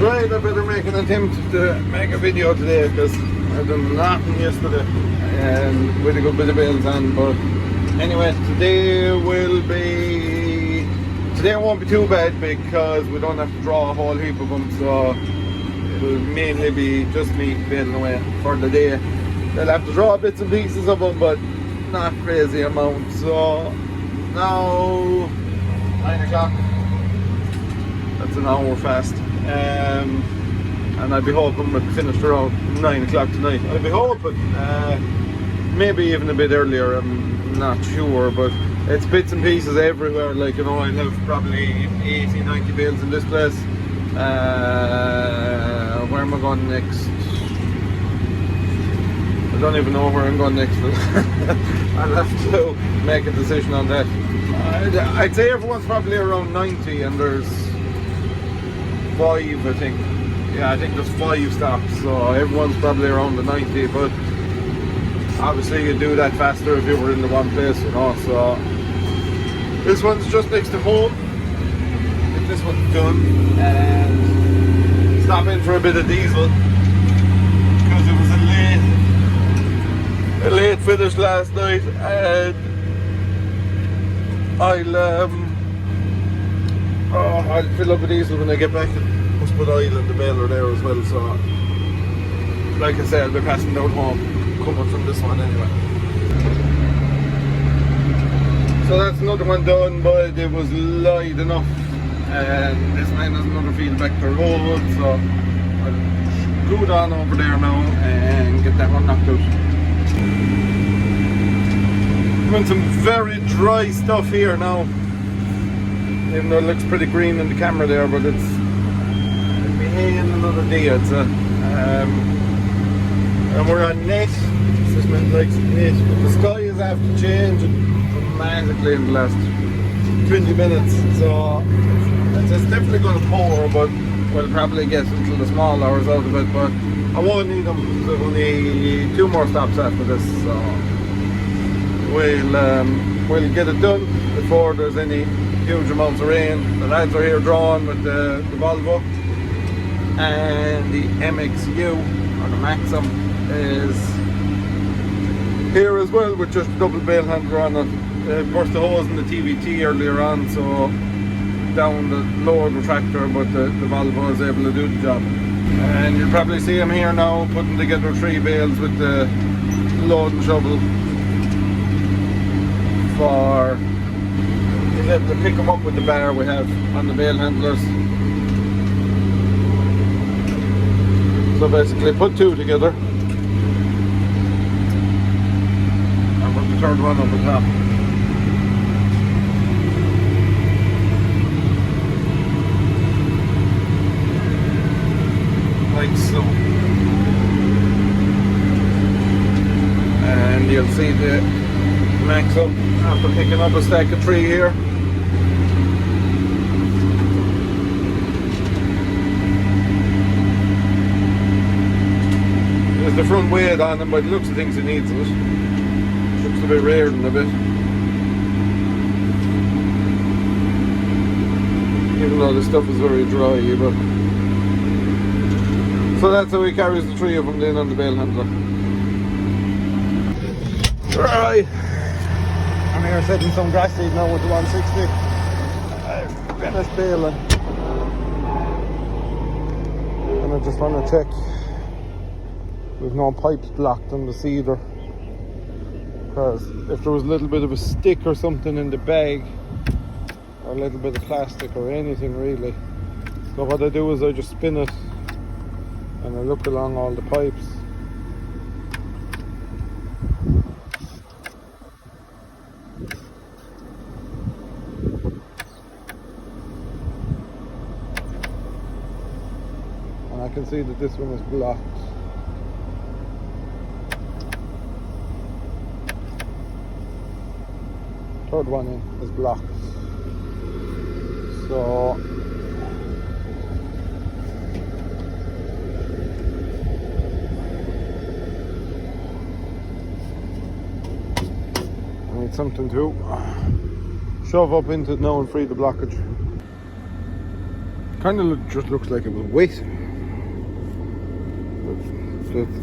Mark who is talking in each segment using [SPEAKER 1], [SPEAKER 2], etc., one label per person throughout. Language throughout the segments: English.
[SPEAKER 1] Right, I better make an attempt to make a video today because I done nothing yesterday and with a good bit of bales on. But anyway, today won't be too bad because we don't have to draw a whole heap of them, so it'll mainly be just me baling away for the day. They'll have to draw bits and pieces of them, but not crazy amounts. So now 9 o'clock. That's an hour fast. And I'd be hoping we'd finished around 9 o'clock tonight. I'd be hoping, maybe even a bit earlier, I'm not sure, but it's bits and pieces everywhere. Like, you know, I'll have probably 80, 90 bales in this place. Where am I going next? I don't even know where I'm going next. I'll have to make a decision on that. I'd say everyone's probably around 90 and there's 5, I think. Yeah, I think there's 5 stops, so everyone's probably around the 90, but obviously you do that faster if you were in the one place, you know. So this one's just next to home. Get this one done and stop in for a bit of diesel because it was a late finish last night, and I'll fill up with diesel when I get back. Must put oil in the baler there as well, so like I said, I'll be passing down home coming from this one anyway. So that's another one done, but it was light enough, and this man has another field back the road, so I'll go down over there now and get that one knocked out. Doing some very dry stuff here now, even though it looks pretty green in the camera there, but it's in another day, I'd say. And we're on net. This man likes net. The sky is after changing dramatically in the last 20 minutes, so it's definitely going to pour, but we'll probably get until the small hours out of it, but I won't need them. There's only 2 more stops after this, so we'll get it done before there's any huge amounts of rain. The lads are here drawing with the Volvo, and the MXU or the Maxim is here as well with just a double bale handler on it. Burst the hose in the TVT earlier on, so down the lower the tractor, but the Volvo is able to do the job. And you'll probably see him here now putting together 3 bales with the load and shovel for he's able to pick them up with the bar we have on the bale handlers. So basically put 2 together and put the 3rd one up the top. Like so. And you'll see the Maxim after picking up a stack of 3 here. The front weight on him, by the looks of things, he needs it. Looks a bit rare than a bit. Even though the stuff is very dry, but so that's how he carries the 3 of them then on the bale handler. Right, I'm here setting some grass seed now with the 160. I've finished baling, and I just want to check there's no pipes blocked on the seeder, because if there was a little bit of a stick or something in the bag, or a little bit of plastic or anything really, so what I do is I just spin it and I look along all the pipes. And I can see that this one is blocked. Third one in is blocked, so I need something to shove up into it now and free the blockage. Kind of just looks like it was wet.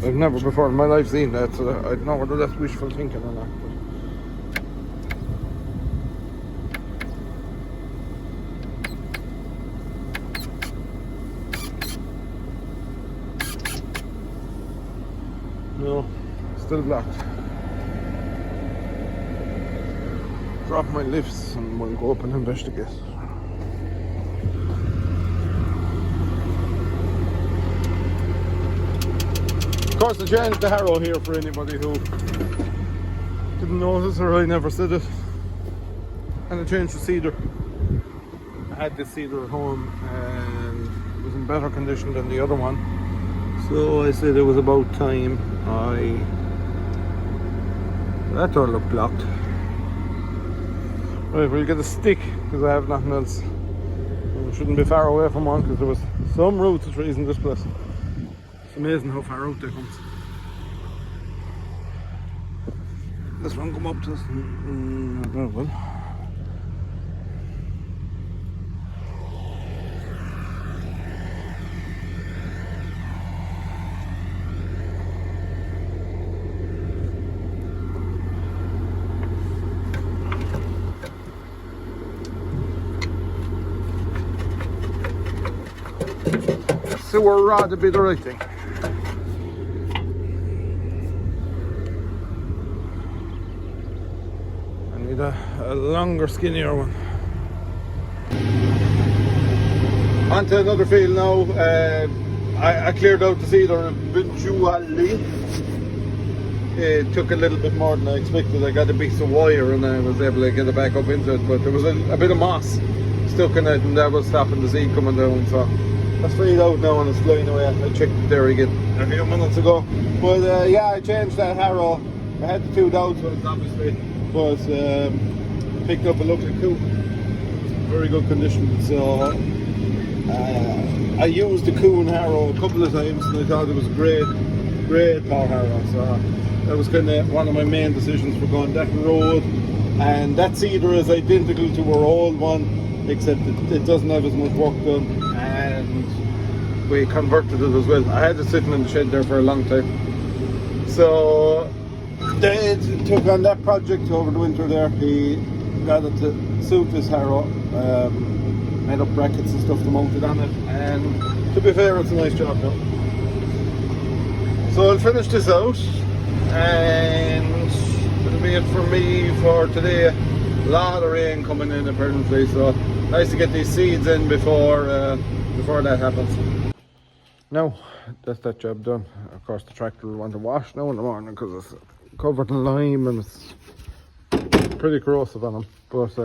[SPEAKER 1] I've never before in my life seen that, so I don't know whether that's wishful thinking or not. No, still blocked. Drop my lifts and we'll go up and investigate. Of course, I changed the harrow here for anybody who didn't notice or I never said it. And I changed the seeder. I had this seeder at home and it was in better condition than the other one. So I said it was about time that door looked blocked. Right, we'll get a stick because I have nothing else. And we shouldn't be far away from one because there was some roots of trees in this place. It's amazing how far out there comes. This one come up to us. Well. Sewer rod to be the right thing. I need a longer, skinnier one. On to another field now. I cleared out the seeder eventually. It took a little bit more than I expected. I got a piece of wire and I was able to get it back up into it, but there was a bit of moss stuck in it and that was stopping the seed coming down, so that's freed out now and it's flying away. I checked it there again a few minutes ago. But yeah, I changed that harrow. I had the 2 doubts with it obviously, but picked up a lovely Kuhn. Very good condition. So I used the Kuhn harrow a couple of times and I thought it was a great power harrow. So that was kind of one of my main decisions for going that road. And that seeder is identical to our old one, except it doesn't have as much work done, and we converted it as well. I had it sitting in the shed there for a long time, so they took on that project over the winter there. He got it to suit this harrow, made up brackets and stuff to mount it on it, and to be fair, it's a nice job now. So I'll finish this out and that'll be it for me for today. A lot of rain coming in apparently, so nice to get these seeds in before that happens. Now that's that job done. Of course the tractor will want to wash now in the morning because it's covered in lime and it's pretty corrosive on them, but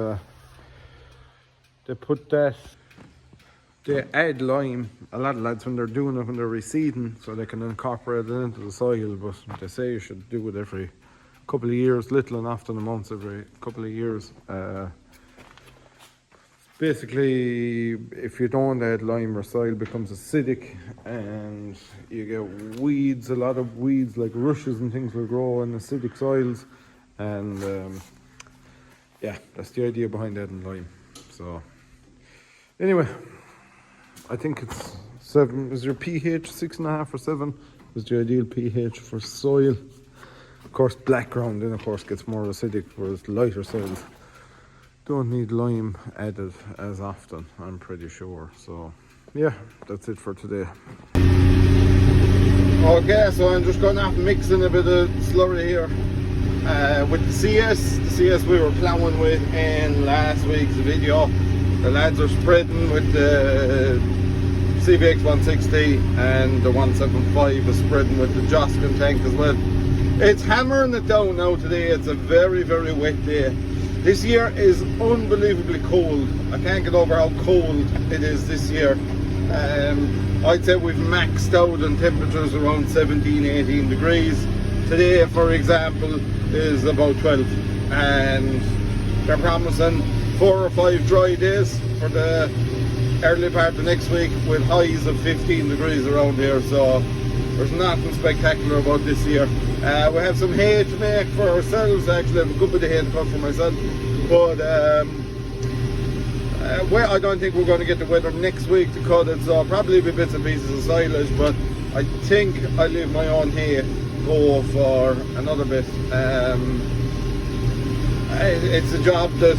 [SPEAKER 1] they add lime, a lot of lads, when they're doing it, when they're reseeding, so they can incorporate it into the soil, but they say you should do it every couple of years, little and often, amounts every couple of years. Basically, if you don't add lime, your soil becomes acidic and you get weeds, a lot of weeds like rushes and things will grow in acidic soils, and yeah, that's the idea behind adding lime. So anyway, I think it's 7. Is your pH 6.5 or 7? Is the ideal pH for soil. Of course, black ground then of course gets more acidic, whereas lighter soils don't need lime added as often, I'm pretty sure. So yeah, that's it for today. Okay, so I'm just going off mixing a bit of slurry here with the CS. The CS we were ploughing with in last week's video. The lads are spreading with the CBX 160 and the 175 is spreading with the Joskin tank as well. It's hammering it down now today. It's a very, very wet day. This year is unbelievably cold. I can't get over how cold it is this year. I'd say we've maxed out on temperatures around 17-18 degrees. Today, for example, is about 12, and they're promising 4 or 5 dry days for the early part of next week with highs of 15 degrees around here. So there's nothing spectacular about this year. We have some hay to make for ourselves. Actually, I have a good bit of hay to cut for myself, but Well, I don't think we're going to get the weather next week to cut it, so probably be bits and pieces of silage, but I think I leave my own hay go for another bit. It's a job that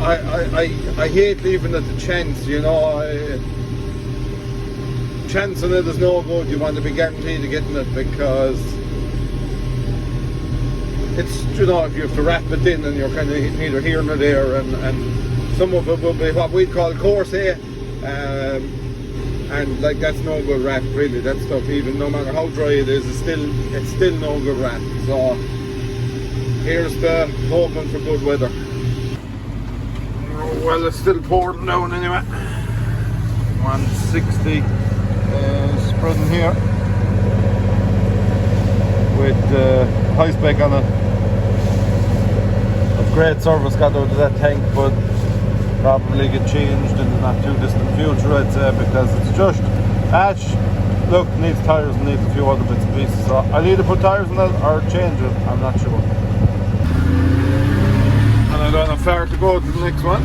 [SPEAKER 1] I hate leaving it to chance, you know. Chance on it is no good. You want to be guaranteed of getting it, because it's, you know, if you have to wrap it in and you're kind of neither here nor there, and some of it will be what we'd call coarse hay, and like that's no good wrap really. That stuff, even no matter how dry it is, it's still no good wrap. So here's the hoping for good weather. Well, it's still pouring down anyway. 160 spreading here with high spec on it. Of great service got out of that tank, but probably get changed in the not too distant future, I'd say, because it's just look, needs tyres and needs a few other bits and pieces. So I'll either put tyres in it or change it, I'm not sure. And I don't have far to go to the next one.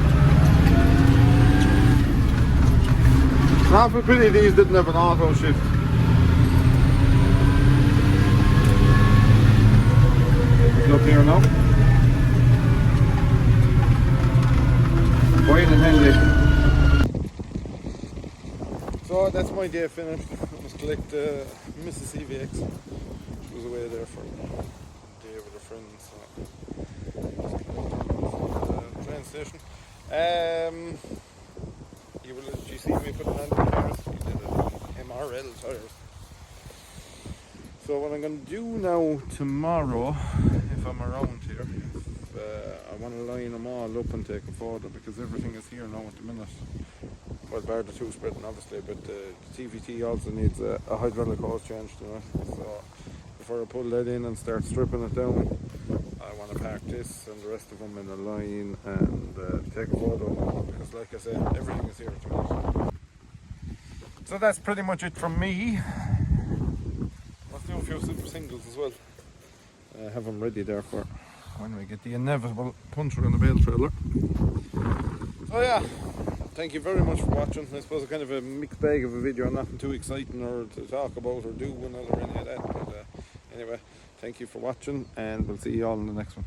[SPEAKER 1] It's not for pity these didn't have an auto shift. Look here now. Wide and handy. So that's my day finished. I must collect Mrs. CVX. She was away there for a day with her friends. So train station. You see me putting on the tyres? We did it MRL tyres. So what I'm going to do now tomorrow, if I'm around here, I want to line them all up and take a photo, because everything is here now at the minute. Well, bar the two spreading obviously, but the TVT also needs a hydraulic hose change to it. So before I pull that in and start stripping it down, I want to park this and the rest of them in a line and take a photo, because like I said, everything is here at the minute. So that's pretty much it from me. Let's do a few super singles as well. Have them ready there for when we get the inevitable puncher on the bale trailer. So yeah, thank you very much for watching. I suppose it's kind of a mixed bag of a video, nothing too exciting or to talk about or do or any of that. But anyway, thank you for watching, and we'll see you all in the next one.